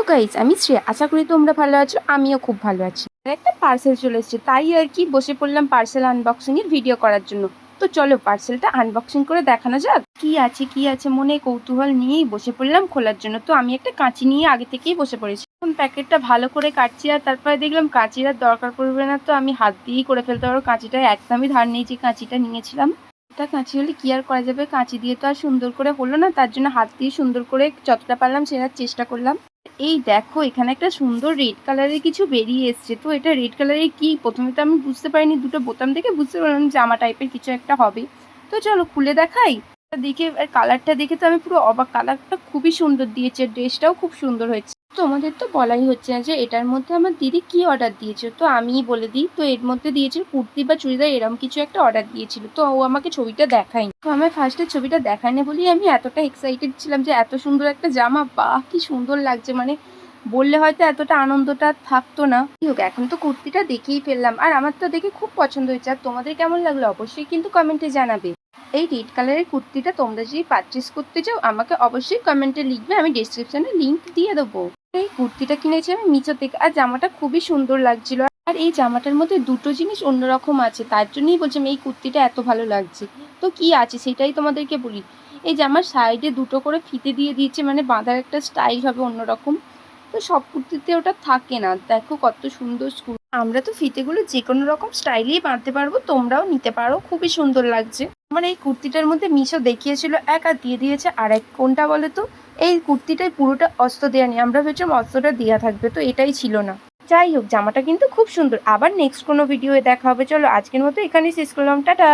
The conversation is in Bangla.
গাইস, আমি শ্রেয়া। আশা করি তোমরা ভালো আছো, আমিও খুব ভালো আছি। একটা পার্সেল চলে এসেছে, তাই আর কি বসে পড়লাম পার্সেল আনবক্সিং এর ভিডিও করার জন্য। তো চলো পার্সেলটা আনবক্সিং করে দেখানো যাক। কি আছে মনে কৌতূহল নিয়েই বসে পড়লাম খোলার জন্য। তো আমি একটা কাঁচি নিয়ে আগে থেকেই বসে পড়েছি। এখন প্যাকেটটা ভালো করে কাটছি, আর তারপরে দেখলাম কাঁচির আর দরকার পড়বে না, তো আমি হাত দিয়েই করে ফেলতে পারবো। কাঁচিটা একদমই ধার নেই যে কাঁচিটা নিয়েছিলাম। এটা কাঁচি হলে কি আর করা যাবে, কাঁচি দিয়ে তো আর সুন্দর করে হলো না, তার জন্য হাত দিয়ে সুন্দর করে যতটা পারলাম সেটার চেষ্টা করলাম। এই দেখো, এখানে একটা সুন্দর রেড কালারের কিছু বেরিয়ে এসছে। তো এটা রেড কালারের কি, প্রথমে তো আমি বুঝতে পারিনি, দুটো বোতাম দেখে বুঝতে পারলাম জামা টাইপের কিছু একটা হবে। তো চলো খুলে দেখাই। দেখে আর কালারটা দেখে তো আমি পুরো অবাক। কালারটা খুবই সুন্দর দিয়েছে, ড্রেসটাও খুব সুন্দর হয়েছে। তোমাদের তো বলাই হচ্ছে না যে এটার মধ্যে আমার দিদি কি অর্ডার দিয়েছিল, তো আমিই বলে দিই। তো এর মধ্যে দিয়েছিল কুর্তি বা চুড়িদার, এরকম কিছু একটা অর্ডার দিয়েছিল। তো ও আমাকে ছবিটা দেখায়নি, তো আমার ফার্স্টে ছবিটা দেখায়নি বলেই আমি এতটা এক্সাইটেড ছিলাম যে এত সুন্দর একটা জামা, বাহ কি সুন্দর লাগছে, মানে বললে হয়তো এতটা আনন্দটা থাকতো না। হোক, এখন তো কুর্তিটা দেখেই ফেললাম, আর আমার তো দেখে খুব পছন্দ হয়েছে। আর তোমাদের কেমন লাগলো অবশ্যই কিন্তু কমেন্টে জানাবে। এই রেড কালারের কুর্তিটা তোমরা যদি পারচেস করতে চাও আমাকে অবশ্যই কমেন্টে লিখবে, আমি ডেসক্রিপশনে লিংক দিয়ে দেবো। এই কুর্তিটা কিনেছি আমি মিশো থেকে, আর জামাটা খুবই সুন্দর লাগছিল। আর এই জামাটার মধ্যে দুটো জিনিস অন্যরকম আছে, তার জন্যই বলছিলাম এই কুর্তিটা এত ভালো লাগছে। তো কি আছে সেটাই তোমাদেরকে বলি। এই জামার সাইডে দুটো করে ফিতে দিয়ে দিয়েছে, মানে বাঁধার একটা স্টাইল হবে অন্যরকম। তো সব কুর্তিতে ওটা থাকে না, দেখো কত সুন্দর। আমরা তো ফিতেগুলো যে কোনো রকম স্টাইলেই বাঁধতে পারবো, তোমরাও নিতে পারো, খুবই সুন্দর লাগছে। আমার এই কুর্তিটার মধ্যে মিশো দেখিয়েছিল এক, আর দিয়ে দিয়েছে আর এক। কোনটা বলে তো? এই কুর্তিটাই পুরোটা অস্ত্র দেওয়া নেই, আমরা ভেবেছিলাম অস্ত্রটা দেওয়া থাকবে, তো এটাই ছিল না। যাই হোক, জামাটা কিন্তু খুব সুন্দর। আবার নেক্সট কোনো ভিডিওয়ে দেখা হবে। চলো আজকের মতো এখানেই শেষ করলাম, টাটা।